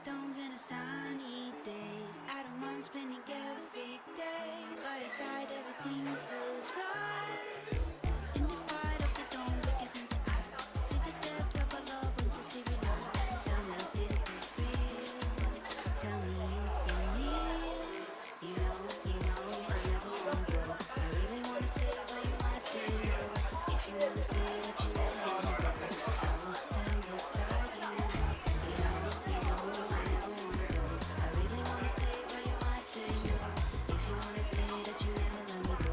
stones in a sunny days. I don't mind spending every day by your side. Everything feels right. In the quiet of the dawn, we kiss into eyes. See the depths of our love once you see realize. Tell me if this is real. Tell me you still near. You know, I never wanna go. I really wanna say it, but you might say no. If you wanna say that you never let me go, I will stand beside you. You know, I never wanna go. I really wanna say it, but you might say no. If you wanna say that you never let me go,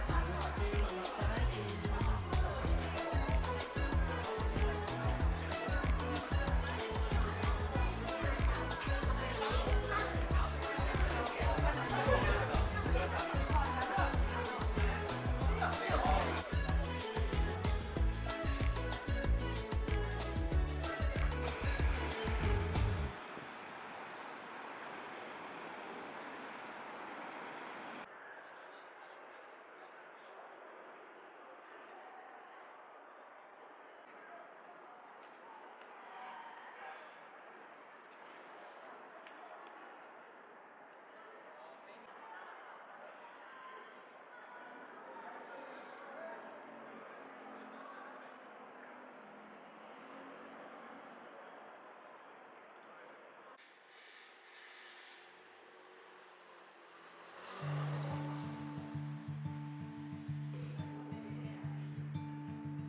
I will stand beside you.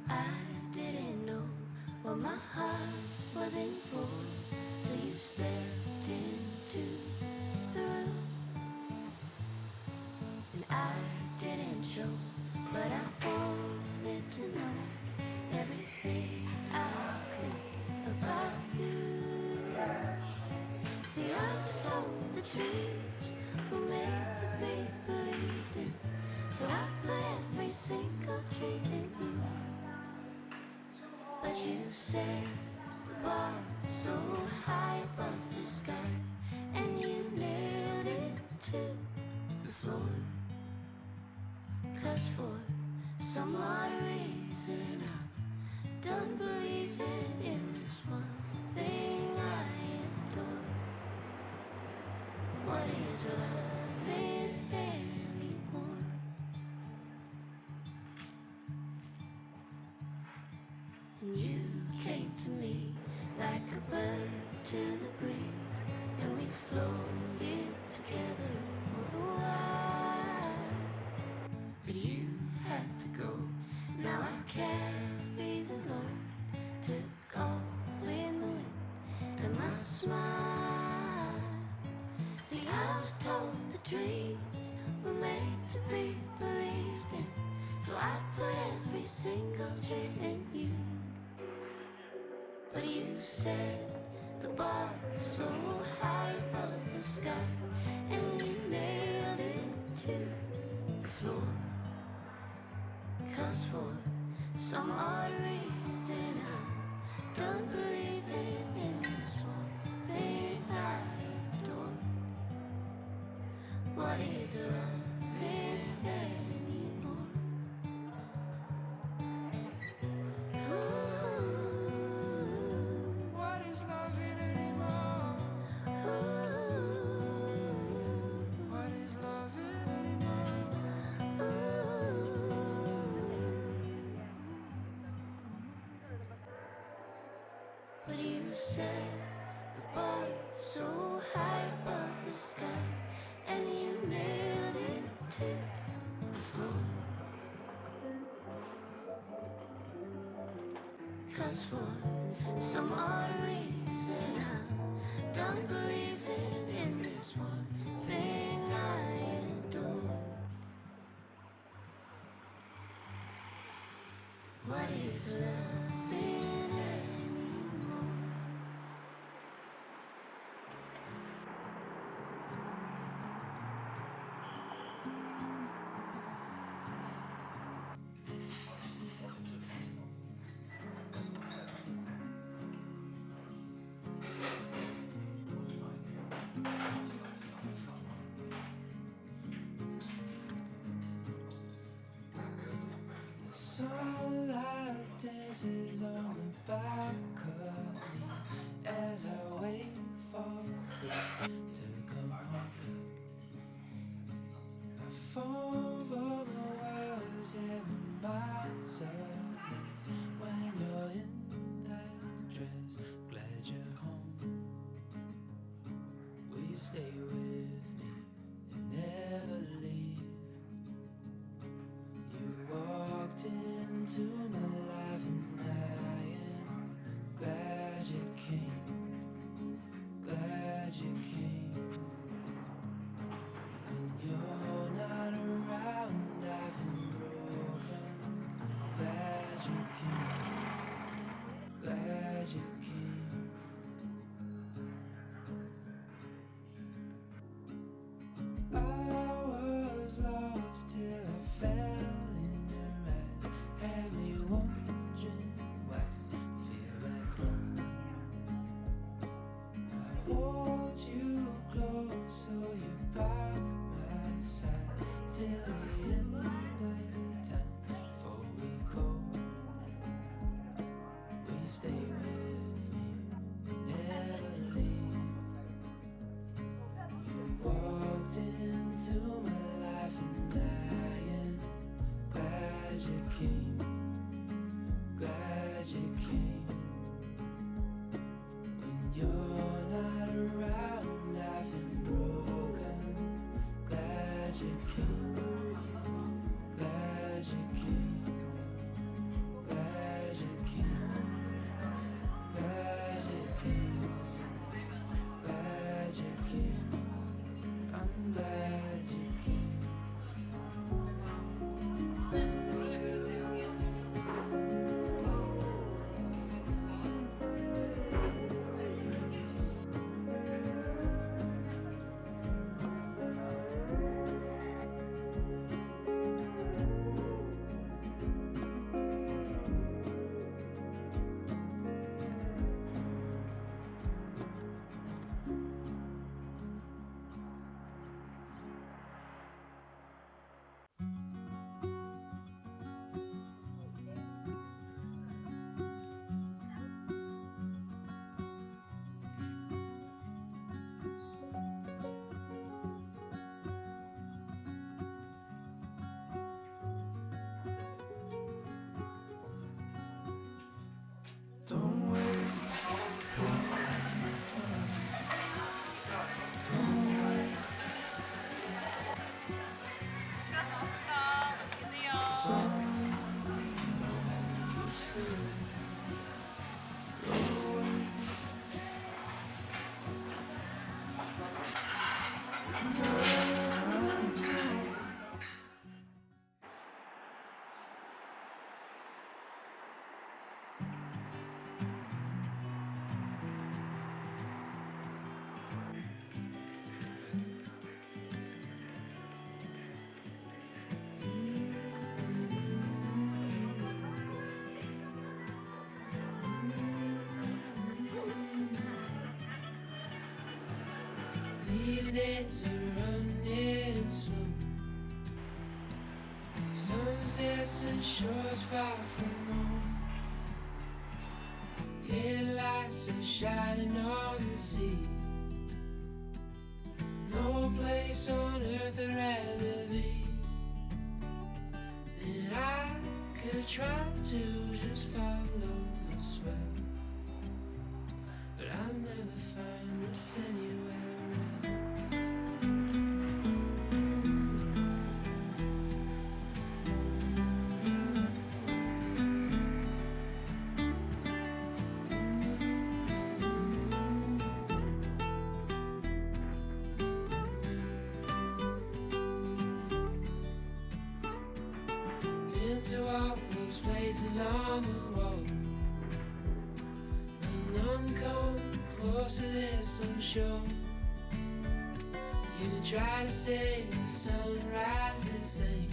I didn't know what my heart was in for till you stepped into the room. And I didn't show, but I wanted to know everything I could about you. See, I was told the dreams were made to be believed in, so I put every single dream in you. But you said the bar so high above the sky, and you nailed it to the floor. 'Cause for some odd reason I don't believe in this one thing I adore. What is loving anymore? And you came to me like a bird to the breeze, and we floated together for a while. But you had to go, now I carry the load to go in the wind and my smile. See, I was told the dreams were made to be believed in, so I put every single dream in you. But you said the bar so high above the sky, and you nailed it to the floor. 'Cause for some odd reason I don't believe in this one thing I adore. What is loving anymore? What is loving anymore? What is loving anymore? But you said the bar so high above the sky, and you nailed it to the floor. 'Cause for some odd reason I don't believe in this one thing I adore. What is loving anymore? Sunlight dances on the balcony as I wait father to come home. I fall for the words and my sadness when you're in that dress. Glad you're home. Will you stay with me and never leave? You walked into my life and I am glad you came, glad you came. When you're not around, I've been broken. Glad you came, glad you came. I was lost till I fell in your eyes. Had me wondering why I feel like home. I hold you close so you're by my side till the end of time. Before we go, will you stay with me and never leave? You walked into my life and I am glad you came, glad you came. When you're not around, I've been broken. Glad you came, glad you came, glad you came, glad you came, glad you came. I'm glad you came. Don't wait. These days are running slow. Sunsets and shores far from home. Headlights are shining on the sea. No place on earth I'd rather be. And I could try to just follow the swell, but I'll never find this anywhere else. Been to all those places on the wall, and none come close to this, I'm sure. You try to say the sunrise the same,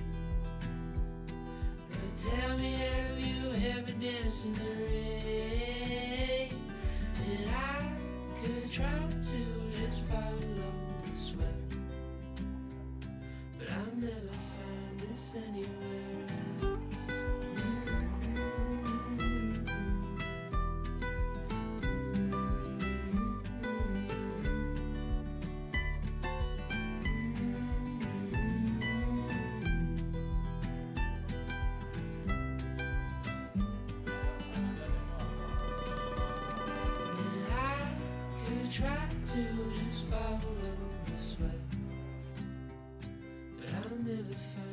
but tell me, have you ever danced in the rain? And I could try to just follow the sweat, but I'll never find this anywhere else. to just follow the sweat, but I'll never find